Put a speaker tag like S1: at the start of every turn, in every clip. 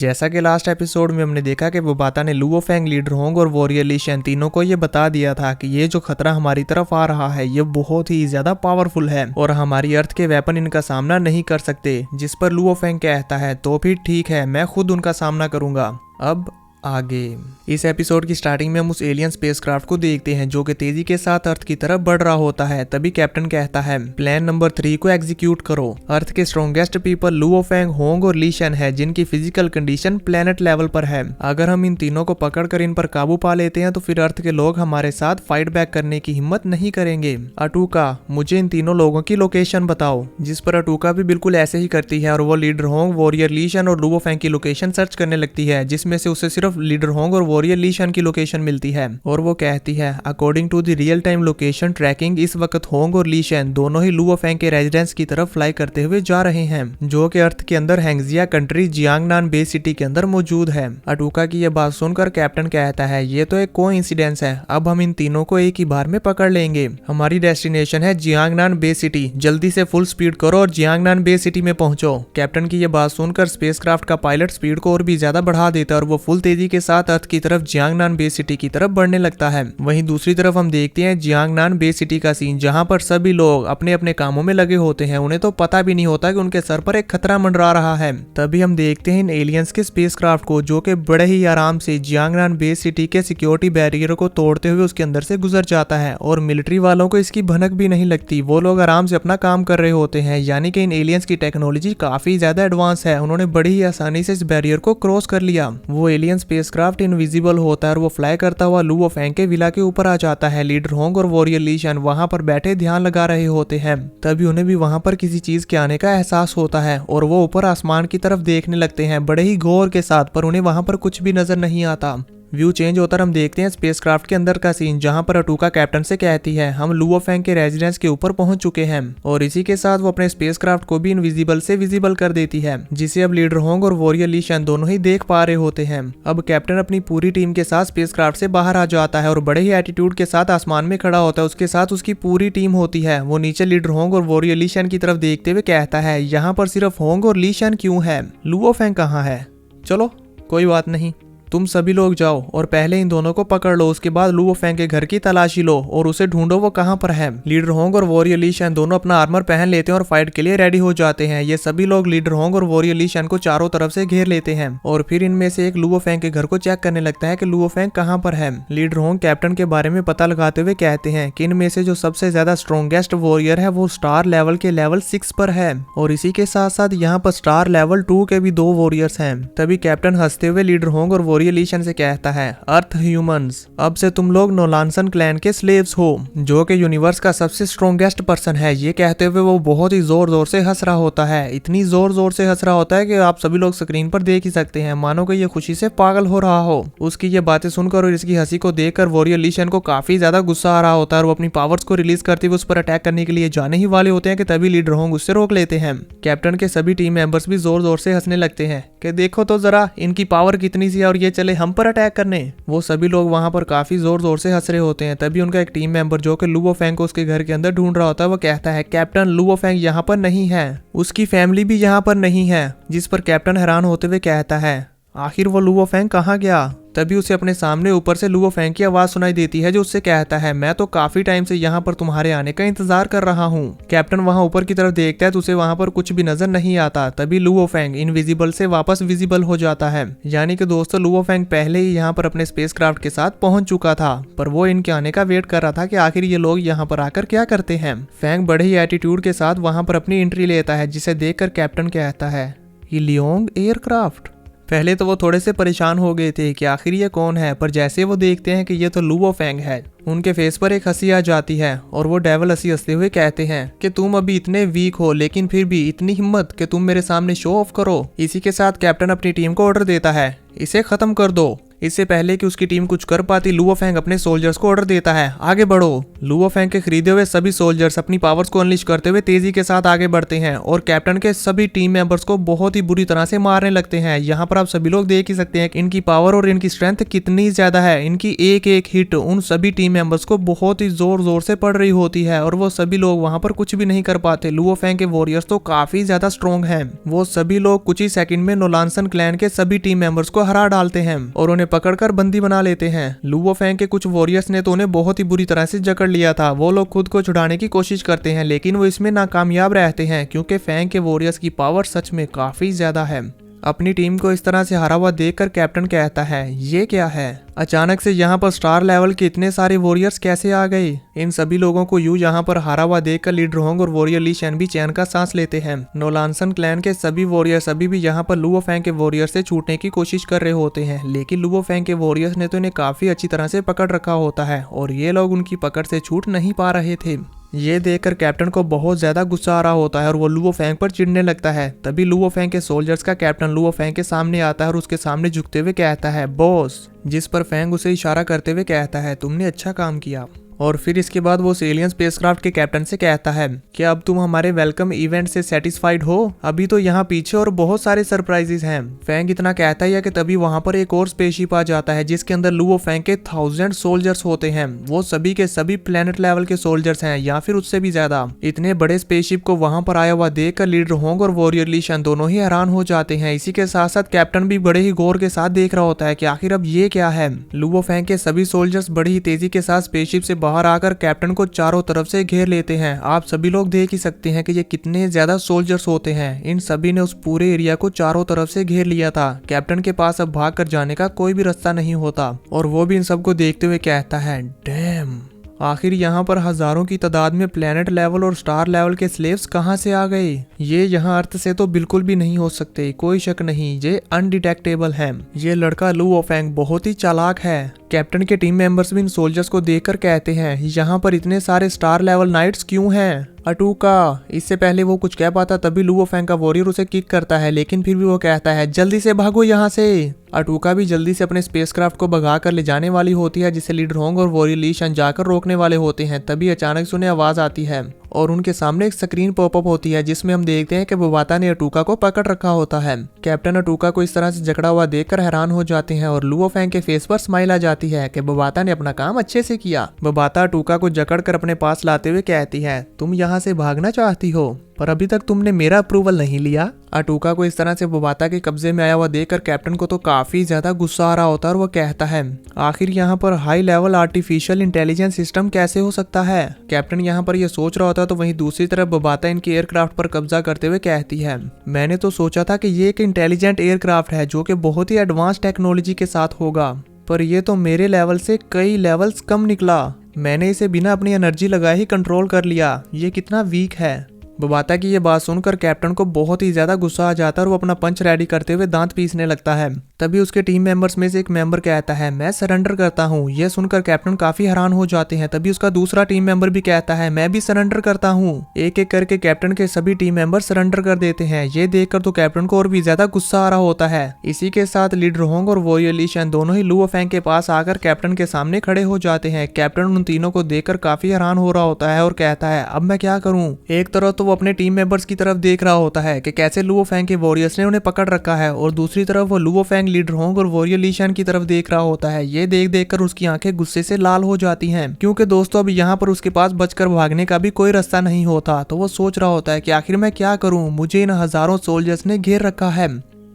S1: जैसा कि last episode में हमने देखा कि वुबाता ने लुओ फेंग, लीडर होंग और वॉरियर ली शेन तीनों को ये बता दिया था कि ये जो खतरा हमारी तरफ आ रहा है ये बहुत ही ज्यादा पावरफुल है और हमारी अर्थ के वेपन इनका सामना नहीं कर सकते। जिस पर लुओ फेंग कहता है तो फिर ठीक है, मैं खुद उनका सामना करूंगा। अब आगे इस एपिसोड की स्टार्टिंग में हम उस एलियन स्पेसक्राफ्ट को देखते हैं जो कि तेजी के साथ अर्थ की तरफ बढ़ रहा होता है। तभी कैप्टन कहता है प्लान नंबर 3 को एग्जीक्यूट करो। अर्थ के strongest people Luo Feng, Hong और ली शेन है जिनकी फिजिकल कंडीशन प्लेनेट लेवल पर है। अगर हम इन तीनों को पकड़कर इन पर काबू पा लेते हैं तो फिर अर्थ के लोग हमारे साथ फाइट बैक करने की हिम्मत नहीं करेंगे। अटूका, मुझे इन तीनों लोगों की लोकेशन बताओ। जिस पर अटूका भी बिल्कुल ऐसे ही करती है और वो leader Hong, warrior Li Shen और लुओ फेंग की लोकेशन सर्च करने लगती है, जिसमें से उसे सिर्फ लीडर होंग और वॉरियर ली शेन की लोकेशन मिलती है। और वो कहती है according to the real time location tracking, इस वक्त होंग और ली शेन दोनों ही लुओ फेंग के रेजिडेंस की तरफ फ्लाई करते हुए जा रहे हैं, जो कि अर्थ के अंदर हैंगजिया कंट्री जियांगनान बे सिटी के अंदर मौजूद है। अटूका की यह बात सुनकर कैप्टन कहता है ये तो एक कोइंसिडेंस है, अब हम इन तीनों को एक ही बार में पकड़ लेंगे। हमारी डेस्टिनेशन है जियांगनान बे सिटी, जल्दी से फुल स्पीड करो और जियांगनान बे सिटी में पहुंचो। कैप्टन की यह बात सुनकर स्पेसक्राफ्ट का पायलट स्पीड को और भी ज्यादा बढ़ा देता है और वो फुल तेजी के साथ अर्थ की तरफ जियांगनान बे सिटी की तरफ बढ़ने लगता है। वहीं दूसरी तरफ हम देखते हैं जियांगनान बे सिटी का सीन, जहां पर सभी लोग अपने अपने कामों में लगे होते हैं। उन्हें तो पता भी नहीं होता कि उनके सर पर एक खतरा मंडरा रहा है। तभी हम देखते हैं इन एलियंस के स्पेसक्राफ्ट को जो कि बड़े ही आराम से जियांगनान बे सिटी के सिक्योरिटी बैरियर को तोड़ते हुए उसके अंदर से गुजर जाता है और मिलिट्री वालों को इसकी भनक भी नहीं लगती। वो लोग आराम से अपना काम कर रहे होते हैं, यानी कि इन एलियंस की टेक्नोलॉजी काफी ज्यादा एडवांस है। उन्होंने बड़ी ही आसानी से इस बैरियर को क्रॉस कर लिया। वो एलियन स्पेसक्राफ्ट इनविजिबल होता है और वो फ्लाई करता हुआ लुओ फेंग के विला के ऊपर आ जाता है। लीडर होंग और वॉरियर ली शेन वहां पर बैठे ध्यान लगा रहे होते हैं। तभी उन्हें भी वहां पर किसी चीज के आने का एहसास होता है और वो ऊपर आसमान की तरफ देखने लगते हैं बड़े ही गौर के साथ, पर उन्हें वहां पर कुछ भी नजर नहीं आता। व्यू चेंज होता हम देखते हैं स्पेसक्राफ्ट के अंदर का सीन, जहां पर अटूका कैप्टन से कहती है हम लुओ फेंग के रेजिडेंस के ऊपर पहुंच चुके हैं और इसी के साथ वो अपने स्पेसक्राफ्ट को भी इनविजिबल से विजिबल कर देती है, जिसे अब लीडर होंग और वॉरियर ली शेन दोनों ही देख पा रहे होते हैं। अब कैप्टन अपनी पूरी टीम के साथ स्पेसक्राफ्ट से बाहर आ जाता है और बड़े ही एटीट्यूड के साथ आसमान में खड़ा होता है। उसके साथ उसकी पूरी टीम होती है। वो नीचे लीडर होंग और वॉरियर ली शेन की तरफ देखते हुए कहता है यहाँ पर सिर्फ होंग और ली शेन क्यों है, लुओ फेंग कहाँ है? चलो कोई बात नहीं, तुम सभी लोग जाओ और पहले इन दोनों को पकड़ लो, उसके बाद लुओ फेंग के घर की तलाशी लो और उसे ढूंढो वो कहां पर है। लीडर होंग और वॉरियर ली शेन दोनों अपना आर्मर पहन लेते हैं और फाइट के लिए रेडी हो जाते हैं। ये सभी लोग लीडर होंग और वॉरियर ली शेन को चारों तरफ से घेर लेते हैं और फिर इनमें से एक लुओ फेंग के घर को चेक करने लगता है कि लुओ फेंग कहां पर है। लीडर होंग कैप्टन के बारे में पता लगाते हुए कहते हैं कि इनमें से जो सबसे ज्यादा स्ट्रॉन्गेस्ट वॉरियर है वो स्टार लेवल के लेवल 6 पर है और इसी के साथ साथ यहाँ पर स्टार लेवल 2 के भी 2 वॉरियर्स हैं। तभी कैप्टन हंसते हुए लीडर होंग और वॉरियर ली शेन से कहता है अर्थ ह्यूमंस, अब से तुम लोग नोलानसन क्लैन के स्लेव्स हो, जो कि यूनिवर्स का सबसे स्ट्रॉन्गेस्ट पर्सन है। ये कहते हुए वो बहुत ही जोर जोर से हंस रहा होता है, इतनी जोर जोर से हंस रहा होता है कि आप सभी लोग स्क्रीन पर देख ही सकते हैं, मानो कि ये खुशी से पागल हो रहा हो। उसकी ये बातें सुनकर और इसकी हंसी को देखकर वॉरियर ली शेन को काफी ज्यादा गुस्सा आ रहा होता है और वो अपनी पावर्स को रिलीज करते हुए उस पर अटैक करने के लिए जाने ही वाले होते हैं कि तभी लीडर होंग उससे रोक लेते हैं। कैप्टन के सभी टीम मेंबर्स भी जोर जोर से हंसने लगते हैं कि देखो तो जरा इनकी पावर कितनी सी है और ये चले हम पर अटैक करने। वो सभी लोग वहां पर काफी जोर जोर से हंस रहे होते हैं। तभी उनका एक टीम मेंबर जो कि लुओ फेंग को उसके घर के अंदर ढूंढ रहा होता है वो कहता है कैप्टन लुओ फेंग यहाँ पर नहीं है, उसकी फैमिली भी यहाँ पर नहीं है। जिस पर कैप्टन हैरान होते हुए कहता है आखिर वो लुओ फेंग कहाँ गया? तभी उसे अपने सामने ऊपर से लुओ फेंग की आवाज सुनाई देती है जो उससे कहता है मैं तो काफी टाइम से यहाँ पर तुम्हारे आने का इंतजार कर रहा हूँ। कैप्टन वहाँ ऊपर की तरफ देखता है तो उसे वहाँ पर कुछ भी नजर नहीं आता। तभी लुओ फेंग इनविजिबल से वापस विजिबल हो जाता है, यानी कि दोस्तों लुओ फेंग पहले ही यहाँ पर अपने स्पेसक्राफ्ट के साथ पहुंच चुका था, पर वो इनके आने का वेट कर रहा था कि आखिर ये लोग यहाँ पर आकर क्या करते हैं। फेंग बड़े ही एटीट्यूड के साथ वहाँ पर अपनी एंट्री लेता है, जिसे देखकर कैप्टन कहता है इलियोंग एयरक्राफ्ट। पहले तो वो थोड़े से परेशान हो गए थे कि आखिर ये कौन है, पर जैसे वो देखते हैं कि ये तो लुओ फेंग है, उनके फेस पर एक हंसी आ जाती है और वो डेविल हंसी हंसते हुए कहते हैं कि तुम अभी इतने वीक हो लेकिन फिर भी इतनी हिम्मत कि तुम मेरे सामने शो ऑफ करो। इसी के साथ कैप्टन अपनी टीम को ऑर्डर देता है इसे खत्म कर दो। इससे पहले कि उसकी टीम कुछ कर पाती, लुओ फेंग अपने सोल्जर्स को ऑर्डर देता है, आगे बढ़ो। लुओ फेंग के खरीदे हुए सभी सोल्जर्स अपनी पावर्स को अनलिश करते हुए तेजी के साथ आगे बढ़ते हैं और कैप्टन के सभी टीम मेंबर्स को बहुत ही बुरी तरह से मारने लगते हैं। यहाँ पर आप सभी लोग देख ही सकते हैं कि इनकी पावर और इनकी स्ट्रेंथ कितनी ज्यादा है। इनकी एक एक हिट उन सभी टीम मेंबर्स को बहुत ही जोर जोर से पड़ रही होती है और वो सभी लोग वहां पर कुछ भी नहीं कर पाते। लुओ फेंग के वॉरियर्स तो काफी ज्यादा स्ट्रॉन्ग हैं। वो सभी लोग कुछ ही सेकंड में नोलानसन क्लैन के सभी टीम मेंबर्स को हरा डालते हैं और उन्हें पकड़कर बंदी बना लेते हैं। लुओ फेंग के कुछ वॉरियर्स ने तो उन्हें बहुत ही बुरी तरह से जकड़ लिया था। वो लोग खुद को छुड़ाने की कोशिश करते हैं लेकिन वो इसमें नाकामयाब रहते हैं क्योंकि फेंग के वॉरियर्स की पावर सच में काफी ज्यादा है। अपनी टीम को इस तरह से हारा हुआ देखकर कैप्टन कहता है, ये क्या है? अचानक से यहाँ पर स्टार लेवल के इतने सारे वॉरियर्स कैसे आ गए? इन सभी लोगों को यूं यहाँ पर हारा हुआ देखकर लीडर होंग और वॉरियर ली शेन भी चैन का सांस लेते हैं। नोलानसन क्लैन के सभी वॉरियर्स अभी भी यहाँ पर लुओ फेंग के वॉरियर से छूटने की कोशिश कर रहे होते हैं लेकिन लुओ फेंग के वॉरियर्स ने तो इन्हें काफी अच्छी तरह से पकड़ रखा होता है और ये लोग उनकी पकड़ से छूट नहीं पा रहे थे। ये देखकर कैप्टन को बहुत ज्यादा गुस्सा आ रहा होता है और वो लुओ फेंग पर चिढ़ने लगता है। तभी लुओ फेंग के सोल्जर्स का कैप्टन लुओ फेंग के सामने आता है और उसके सामने झुकते हुए कहता है, बॉस। जिस पर फेंग उसे इशारा करते हुए कहता है, तुमने अच्छा काम किया। और फिर इसके बाद वो एलियन स्पेसक्राफ्ट के कैप्टन से कहता है, क्या अब तुम हमारे वेलकम इवेंट से सेटिस्फाइड हो? अभी तो यहाँ पीछे और बहुत सारे सरप्राइजेस हैं। फेंग इतना कहता है कि तभी वहां पर एक और स्पेसशिप आ जाता है जिसके अंदर लुओ फेंग के 1000 सोल्जर्स होते हैं। वो सभी के सभी प्लेनेट लेवल के सोल्जर्स हैं या फिर उससे भी ज्यादा। इतने बड़े स्पेसशिप को वहां पर आया हुआ देखकर लीडर होंग और वॉरियर ली शेन दोनों ही हैरान हो जाते हैं। इसी के साथ साथ कैप्टन भी बड़े ही गौर के साथ देख रहा होता है कि आखिर अब ये क्या है। लुओ फेंग के सभी सोल्जर्स बड़ी ही तेजी के साथ स्पेसशिप से बाहर आकर कैप्टन को चारों तरफ से घेर लेते हैं। आप सभी लोग देख ही सकते हैं कि ये कितने ज्यादा सोल्जर्स होते हैं। इन सभी ने उस पूरे एरिया को चारों तरफ से घेर लिया था। कैप्टन के पास अब भाग कर जाने का कोई भी रास्ता नहीं होता और वो भी इन सबको देखते हुए कहता है, डैम, आखिर यहाँ पर हजारों की तादाद में प्लेनेट लेवल और स्टार लेवल के स्लेव्स कहाँ से आ गए? ये यहाँ अर्थ से तो बिल्कुल भी नहीं हो सकते, कोई शक नहीं, ये अनडिटेक्टेबल है। ये लड़का लुओ फेंग बहुत ही चालाक है। कैप्टन के टीम मेंबर्स भी इन सोल्जर्स को देखकर कहते हैं, यहाँ पर इतने सारे स्टार लेवल नाइट्स क्यों हैं? अटूका। इससे पहले वो कुछ कह पाता तभी लुओ फेंग का वॉरियर उसे किक करता है लेकिन फिर भी वो कहता है, जल्दी से भागो यहाँ से। अटूका भी जल्दी से अपने स्पेसक्राफ्ट को भगा कर ले जाने वाली होती है जिसे लीडर होंग और वॉरियर ली शेन जाकर रोकने वाले होते हैं। तभी अचानक से उन्हें आवाज आती है और उनके सामने एक स्क्रीन पॉपअप होती है जिसमें हम देखते हैं कि बोबाता ने अटूका को पकड़ रखा होता है। कैप्टन अटूका को इस तरह से जकड़ा हुआ देखकर हैरान हो जाते हैं और लुओ फेंग के फेस पर स्माइल आ जाती है कि बोबाता ने अपना काम अच्छे से किया। बोबाता अटूका को जकड़ कर अपने पास लाते हुए कहती है, तुम यहाँ से भागना चाहती हो पर अभी तक तुमने मेरा अप्रूवल नहीं लिया। अटूका को इस तरह से बोबाता के कब्जे में आया हुआ देखकर कैप्टन को तो काफी ज्यादा गुस्सा आ रहा होता है और वो कहता है, आखिर यहाँ पर high level artificial intelligence system कैसे हो सकता है? कैप्टन यहाँ पर ये सोच रहा होता है तो वहीं दूसरी तरफ बोबाता इनके एयरक्राफ्ट पर कब्जा करते हुए कहती है, मैंने तो सोचा था कि ये एक इंटेलिजेंट एयरक्राफ्ट है जो कि बहुत ही एडवांस टेक्नोलॉजी के साथ होगा, पर ये तो मेरे लेवल से कई लेवल्स कम निकला। मैंने इसे बिना अपनी एनर्जी लगाए ही कंट्रोल कर लिया। ये कितना वीक है। बोबाता की ये बात सुनकर कैप्टन को बहुत ही ज्यादा गुस्सा आ जाता है और वो अपना पंच रेडी करते हुए दांत पीसने लगता है। तभी उसके टीम मेंबर्स में से एक मेंबर कहता है, मैं सरेंडर करता हूँ। यह सुनकर कैप्टन काफी हैरान हो जाते हैं। तभी उसका दूसरा टीम मेंबर भी कहता है, मैं भी सरेंडर करता हूँ। एक एक करके कैप्टन के सभी टीम मेंबर सरेंडर कर देते हैं। ये देखकर तो कैप्टन को और भी ज्यादा गुस्सा आ रहा होता है। इसी के साथ लीडर होंग और वॉरियर ली शेन दोनों ही लुओ फेंग के पास आकर कैप्टन के सामने खड़े हो जाते हैं। कैप्टन उन तीनों को देखकर काफी हैरान हो रहा होता है और कहता है, अब मैं क्या करूँ? एक तरफ तो वो अपने टीम मेंबर्स की तरफ देख रहा होता है कि कैसे लुओ फेंग के वॉरियर्स ने उन्हें पकड़ रखा है और दूसरी तरफ वो लुओ फेंग लीडर होंग और वॉरियर ली शेन की तरफ देख रहा होता है। ये देख देखकर उसकी आंखें गुस्से से लाल हो जाती हैं क्योंकि दोस्तों अब यहाँ पर उसके पास बचकर भागने का भी कोई रास्ता नहीं होता। तो वो सोच रहा होता है कि आखिर मैं क्या करूं, मुझे इन हजारों सोल्जर्स ने घेर रखा है।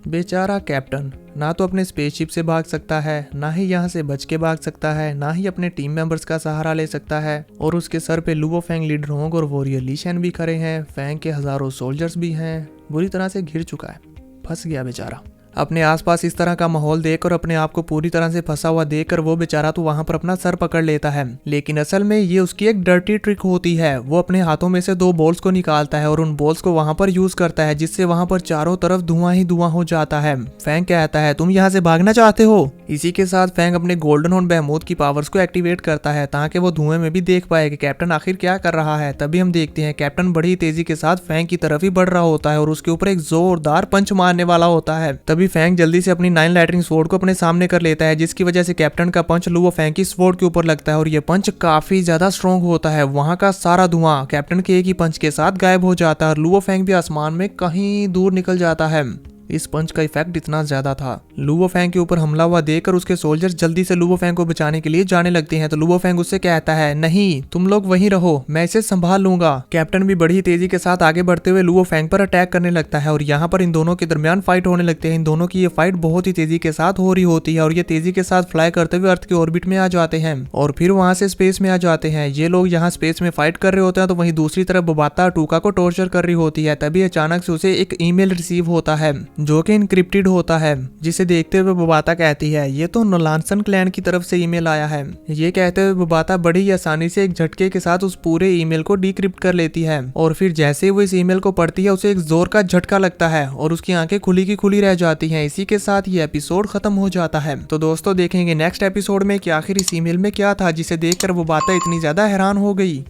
S1: बेचारा कैप्टन ना तो अपने स्पेसशिप से भाग सकता है, ना ही यहाँ से बच के भाग सकता है, ना ही अपने टीम मेंबर्स का सहारा ले सकता है और उसके सर पे लुओ फेंग लीडर होंग और वॉरियर ली शेन भी खड़े हैं। फेंग के हजारों सोल्जर्स भी हैं। बुरी तरह से घिर चुका है, फंस गया बेचारा। अपने आसपास इस तरह का माहौल देखकर अपने आप को पूरी तरह से फंसा हुआ देखकर वो बेचारा तो वहां पर अपना सर पकड़ लेता है। लेकिन असल में ये उसकी एक डर्टी ट्रिक होती है। वो अपने हाथों में से 2 बॉल्स को निकालता है और उन बॉल्स को वहां पर यूज करता है जिससे वहां पर चारों तरफ धुआं ही धुआं हो जाता है। फेंग कहता है, तुम यहाँ से भागना चाहते हो? इसी के साथ फैंग अपने गोल्डन हॉर्न बेहमूथ की पावर्स को एक्टिवेट करता है ताकि वो धुएं में भी देख पाए कि कैप्टन आखिर क्या कर रहा है। तभी हम देखते हैं कैप्टन बड़ी तेजी के साथ फैंग की तरफ ही बढ़ रहा होता है और उसके ऊपर एक जोरदार पंच मारने वाला होता है। तभी फैंग जल्दी से अपनी 9 लाइटनिंग स्वॉर्ड को अपने सामने कर लेता है, जिसकी वजह से कैप्टन का पंच लुओ फैंग की स्वॉर्ड के ऊपर लगता है और ये पंच काफी ज्यादा स्ट्रॉन्ग होता है। वहां का सारा धुआं कैप्टन के एक ही पंच के साथ गायब हो जाता है और लुओ फैंग भी आसमान में कहीं दूर निकल जाता है। इस पंच का इफेक्ट इतना ज्यादा था। लुओ फैंग के ऊपर हमला हुआ देखकर उसके सोल्जर्स जल्दी से लुओ फैंग को बचाने के लिए जाने लगते हैं। तो लुओ फैंग उससे कहता है, नहीं तुम लोग वहीं रहो, मैं इसे संभाल लूंगा। कैप्टन भी बड़ी तेजी के साथ आगे बढ़ते हुए लुओ फैंग पर अटैक करने लगता है और यहाँ पर इन दोनों के दरमियान फाइट होने लगते हैं। इन दोनों की ये फाइट बहुत ही तेजी के साथ हो रही होती है और ये तेजी के साथ फ्लाई करते हुए अर्थ के ऑर्बिट में आ जाते हैं और फिर वहां से स्पेस में आ जाते हैं। ये लोग यहाँ स्पेस में फाइट कर रहे होते हैं तो वहीं दूसरी तरफ बोबाता टूका को टॉर्चर कर रही होती है। तभी अचानक से उसे एक ईमेल रिसीव होता है जो कि इनक्रिप्टेड होता है, जिसे देखते हुए बोबाता कहती है, ये तो नोलानसन क्लैन की तरफ से ईमेल आया है। ये कहते हुए बोबाता बड़ी आसानी से एक झटके के साथ उस पूरे ईमेल को डिक्रिप्ट कर लेती है और फिर जैसे वो इस ईमेल को पढ़ती है उसे एक जोर का झटका लगता है और उसकी आंखें खुली की खुली रह जाती हैं। इसी के साथ ये एपिसोड खत्म हो जाता है। तो दोस्तों देखेंगे नेक्स्ट एपिसोड में कि आखिर इस ईमेल में क्या था जिसे देखकर बोबाता इतनी ज्यादा हैरान हो गई।